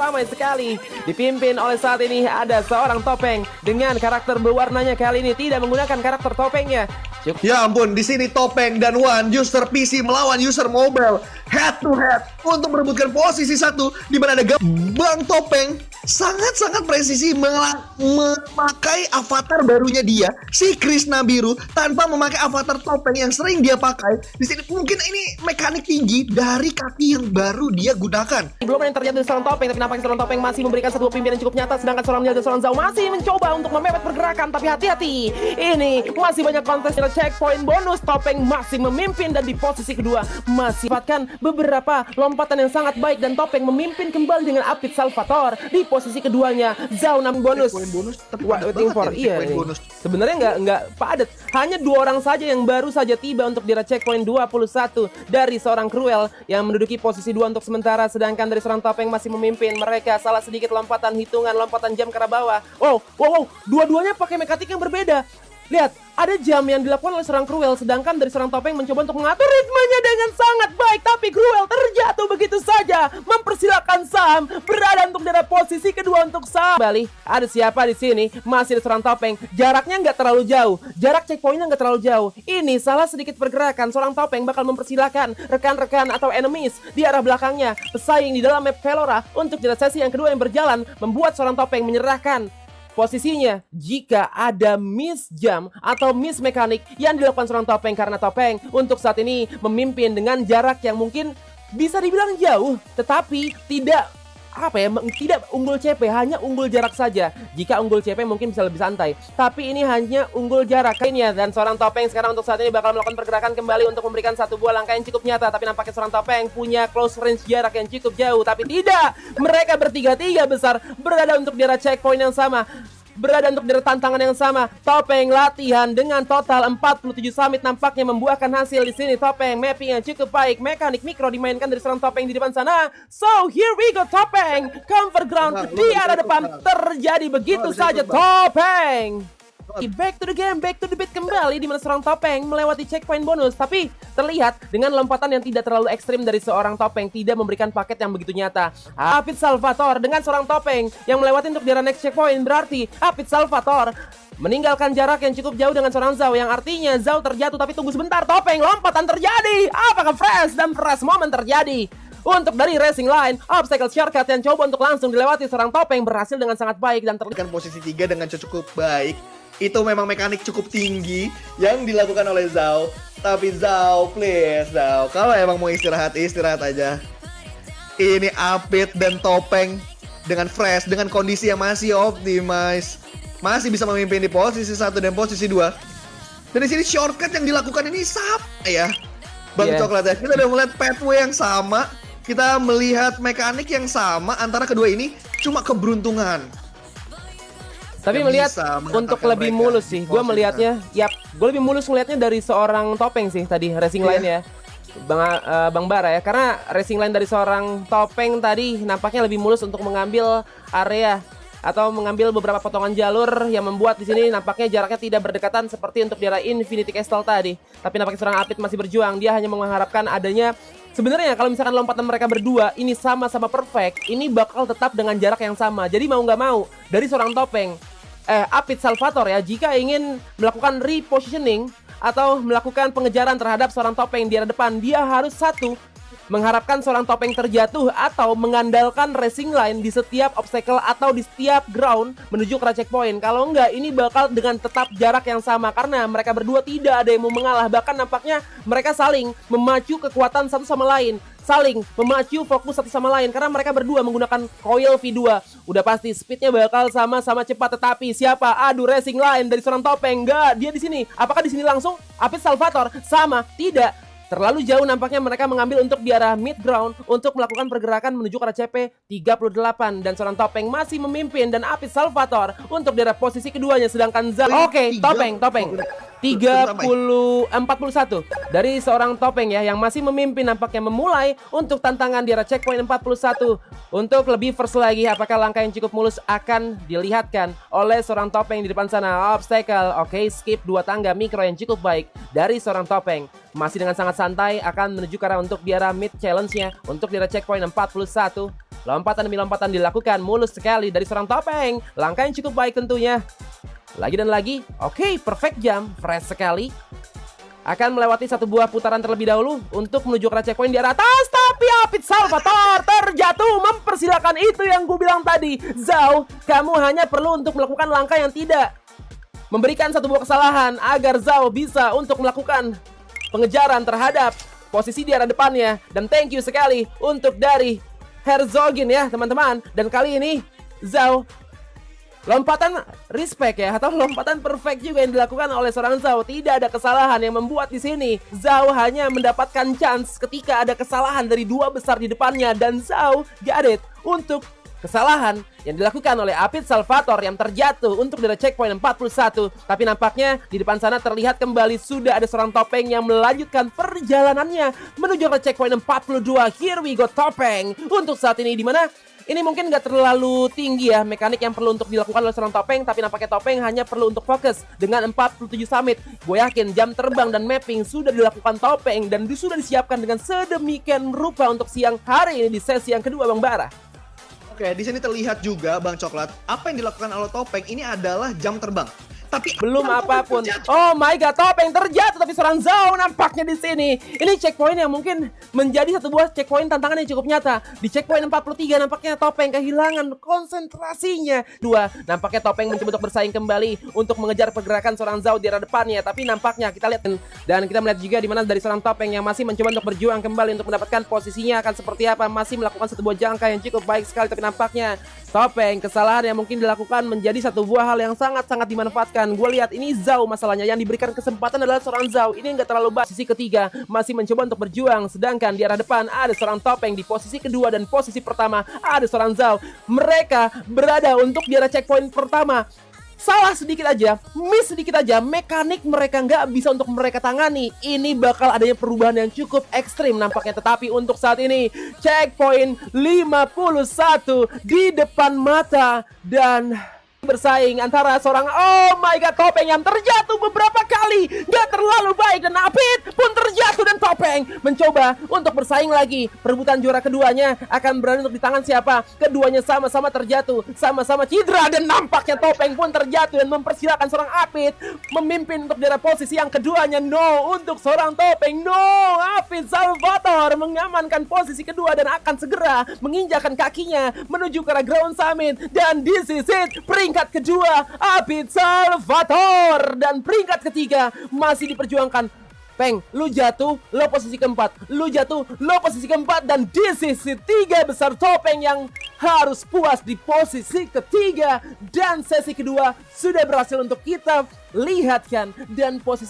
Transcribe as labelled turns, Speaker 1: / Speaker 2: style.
Speaker 1: ramai sekali. Dipimpin oleh saat ini ada seorang topeng dengan karakter berwarnanya kali ini tidak menggunakan karakter topengnya.
Speaker 2: Ya ampun, di sini Topeng dan Wan user PC melawan user mobile head to head untuk merebutkan posisi satu, di mana ada Bang Topeng sangat-sangat presisi memakai avatar barunya dia, si Krishna biru, tanpa memakai avatar topeng yang sering dia pakai. Di sini mungkin ini mekanik tinggi dari kaki yang baru dia gunakan.
Speaker 1: Belum yang terjadi seorang topeng, tapi nampaknya seorang topeng masih memberikan satu pimpinan cukup nyata, sedangkan seorang Mia dan seorang Zhao masih mencoba untuk memepet pergerakan. Tapi hati-hati, ini masih banyak kontes checkpoint bonus. Topeng masih memimpin dan di posisi kedua masih dapatkan beberapa lompatan yang sangat baik, dan Topeng memimpin kembali dengan Apit Salvatore di posisi keduanya. Zhao 6 bonus. Waiting for sebenarnya nggak padat. Hanya 2 orang saja yang baru saja tiba untuk di checkpoint 21 dari seorang Cruel yang menduduki posisi 2 untuk sementara, sedangkan dari seorang Topeng masih memimpin. Mereka salah sedikit lompatan hitungan, lompatan jam ke arah bawah. Wow, dua-duanya pakai mekanik yang berbeda. Lihat, ada jam yang dilakukan oleh seorang Cruel, sedangkan dari seorang Topeng mencoba untuk mengatur ritmenya dengan sangat baik. Tapi Cruel terjatuh begitu saja. Mempersilakan Sam berada untuk daerah posisi kedua untuk Sam. Kembali, ada siapa di sini? Masih ada seorang Topeng. Jaraknya nggak terlalu jauh. Jarak checkpointnya nggak terlalu jauh. Ini salah sedikit pergerakan, seorang Topeng bakal mempersilakan rekan-rekan atau enemies di arah belakangnya pesaing di dalam map Velora untuk daerah sesi yang kedua yang berjalan, membuat seorang Topeng menyerahkan posisinya jika ada miss jam atau miss mekanik yang dilakukan seorang Topeng, karena Topeng untuk saat ini memimpin dengan jarak yang mungkin bisa dibilang jauh, tetapi tidak unggul CP, hanya unggul jarak saja. Jika unggul CP mungkin bisa lebih santai, tapi ini hanya unggul jarak kayaknya. Dan seorang Topeng sekarang untuk saat ini bakal melakukan pergerakan kembali untuk memberikan satu buah langkah yang cukup nyata, tapi nampaknya seorang Topeng punya close range jarak yang cukup jauh. Tapi tidak, mereka bertiga-tiga besar berada untuk daerah checkpoint yang sama, berada untuk daerah tantangan yang sama. Topeng latihan dengan total 47 summit nampaknya membuahkan hasil di sini. Topeng mapping yang cukup baik, mekanik mikro dimainkan dari seorang Topeng di depan sana. So here we go, Topeng cover ground di arah depan terjadi begitu saja. Topeng back to the game, back to the beat kembali, di mana seorang Topeng melewati checkpoint bonus. Tapi terlihat dengan lompatan yang tidak terlalu ekstrim dari seorang Topeng, tidak memberikan paket yang begitu nyata. Apit Salvatore dengan seorang Topeng yang melewati untuk daerah next checkpoint, berarti Apit Salvatore meninggalkan jarak yang cukup jauh dengan seorang Zhao, yang artinya Zhao terjatuh. Tapi tunggu sebentar, Topeng, lompatan terjadi. Apakah fresh dan fresh moment terjadi? Untuk dari racing line, obstacle shortcut yang coba untuk langsung dilewati seorang Topeng berhasil dengan sangat baik dan terlihat
Speaker 2: posisi 3 dengan cukup baik. Itu memang mekanik cukup tinggi yang dilakukan oleh Zhao. Tapi Zhao, please Zhao, kalau emang mau istirahat, istirahat aja. Ini Apit dan Topeng dengan fresh, dengan kondisi yang masih optimize, masih bisa memimpin di posisi 1 dan posisi 2. Dan di sini shortcut yang dilakukan ini sama ya, Bang Coklat ya. Kita udah melihat pathway yang sama, kita melihat mekanik yang sama antara kedua ini, cuma keberuntungan.
Speaker 1: Tapi melihat untuk lebih mulus sih, gue melihatnya, gue lebih mulus melihatnya dari seorang Topeng sih tadi racing line ya, Bang Bara ya, karena racing line dari seorang Topeng tadi nampaknya lebih mulus untuk mengambil area atau mengambil beberapa potongan jalur yang membuat di sini nampaknya jaraknya tidak berdekatan seperti untuk daerah Infinity Castle tadi. Tapi nampaknya seorang Apit masih berjuang, dia hanya mengharapkan adanya, sebenarnya kalau misalkan lompatan mereka berdua ini sama-sama perfect, ini bakal tetap dengan jarak yang sama. Jadi mau nggak mau dari seorang Topeng, Apit Salvatore ya, jika ingin melakukan repositioning atau melakukan pengejaran terhadap seorang Topeng di arah depan, dia harus mengharapkan seorang Topeng terjatuh atau mengandalkan racing line di setiap obstacle atau di setiap ground menuju ke checkpoint. Kalau enggak, ini bakal dengan tetap jarak yang sama, karena mereka berdua tidak ada yang mau mengalah. Bahkan nampaknya mereka saling memacu kekuatan satu sama lain, saling memacu fokus satu sama lain, karena mereka berdua menggunakan coil V2. Udah pasti speednya bakal sama-sama cepat. Tetapi siapa? Aduh, racing line dari seorang Topeng. Enggak, dia di sini. Apakah di sini langsung Apit Salvatore? Sama, tidak. Terlalu jauh nampaknya mereka mengambil untuk di arah mid ground untuk melakukan pergerakan menuju ke arah CP 38, dan seorang Topeng masih memimpin dan Apit Salvatore untuk di arah posisi keduanya, sedangkan Oke, Topeng 41 dari seorang Topeng ya, yang masih memimpin nampaknya memulai untuk tantangan di arah checkpoint 41. Untuk lebih first lagi, apakah langkah yang cukup mulus akan dilihatkan oleh seorang Topeng di depan sana? Obstacle, oke, skip 2 tangga mikro yang cukup baik dari seorang Topeng. Masih dengan sangat santai akan menuju ke arah untuk di arah mid challenge-nya untuk di arah checkpoint 41. Lompatan demi lompatan dilakukan mulus sekali dari seorang Topeng. Langkah yang cukup baik tentunya. Lagi dan lagi. Oke, perfect jump. Fresh sekali. Akan melewati satu buah putaran terlebih dahulu untuk menuju ke checkpoint di arah atas. Tapi Apit Salvatore terjatuh. Mempersilakan, itu yang gue bilang tadi. Zhao, kamu hanya perlu untuk melakukan langkah yang tidak memberikan satu buah kesalahan agar Zhao bisa untuk melakukan pengejaran terhadap posisi di arah depannya. Dan thank you sekali untuk dari Herzogin ya teman-teman. Dan kali ini Zhao lompatan respect ya, atau lompatan perfect juga yang dilakukan oleh seorang Zhao. Tidak ada kesalahan yang membuat di sini Zhao hanya mendapatkan chance ketika ada kesalahan dari dua besar di depannya. Dan Zhao got it untuk kesalahan yang dilakukan oleh Apit Salvatore yang terjatuh untuk dari checkpoint 41. Tapi nampaknya di depan sana terlihat kembali sudah ada seorang Topeng yang melanjutkan perjalanannya menuju ke checkpoint 42. Here we go Topeng untuk saat ini, dimana ini mungkin nggak terlalu tinggi ya mekanik yang perlu untuk dilakukan oleh seorang Topeng. Tapi nampaknya Topeng hanya perlu untuk fokus dengan 47 summit. Gue yakin jam terbang dan mapping sudah dilakukan Topeng dan sudah disiapkan dengan sedemikian rupa untuk siang hari ini di sesi yang kedua Bang Bara.
Speaker 2: Oke, di sini terlihat juga Bang Coklat, apa yang dilakukan oleh Topeng ini adalah jam terbang. Tapi
Speaker 1: belum apapun. Oh my god, Topeng terjatuh, tapi seorang Zhao nampaknya di sini. Ini checkpoint yang mungkin menjadi satu buah checkpoint tantangan yang cukup nyata. Di checkpoint 43 nampaknya Topeng kehilangan konsentrasinya. Nampaknya Topeng mencoba untuk bersaing kembali untuk mengejar pergerakan seorang Zhao di arah depannya. Tapi nampaknya kita lihat dan kita melihat juga di mana dari seorang Topeng yang masih mencoba untuk berjuang kembali untuk mendapatkan posisinya akan seperti apa. Masih melakukan satu buah jangka yang cukup baik sekali, tapi nampaknya Topeng kesalahan yang mungkin dilakukan menjadi satu buah hal yang sangat-sangat dimanfaatkan. Gue lihat ini Zhao masalahnya, yang diberikan kesempatan adalah seorang Zhao. Ini nggak terlalu baik. Sisi ketiga masih mencoba untuk berjuang, sedangkan di arah depan ada seorang Topeng. Di posisi kedua dan posisi pertama ada seorang Zhao. Mereka berada untuk di arah checkpoint pertama. Salah sedikit aja, miss sedikit aja, mekanik mereka nggak bisa untuk mereka tangani. Ini bakal adanya perubahan yang cukup ekstrim nampaknya. Tetapi untuk saat ini checkpoint 51 di depan mata dan bersaing antara seorang, oh my god, Topeng yang terjatuh beberapa kali, gak terlalu baik, dan Apit pun terjatuh dan Topeng mencoba untuk bersaing lagi. Perebutan juara keduanya akan berada untuk di tangan siapa? Keduanya sama-sama terjatuh, sama-sama cedera, dan nampaknya Topeng pun terjatuh dan mempersilahkan seorang Apit memimpin untuk daerah posisi yang keduanya. No, untuk seorang Topeng, no, Apit Salvatore mengamankan posisi kedua dan akan segera menginjakan kakinya menuju ke arah ground summit. Dan this is it, peringkat kedua Apit Salvatore, dan peringkat ketiga masih diperjuangkan. Peng, lu jatuh, lo posisi keempat, lu jatuh, lo posisi keempat, dan this is it, tiga besar Topeng yang harus puas di posisi ketiga. Dan sesi kedua sudah berhasil untuk kita lihatkan, dan posisi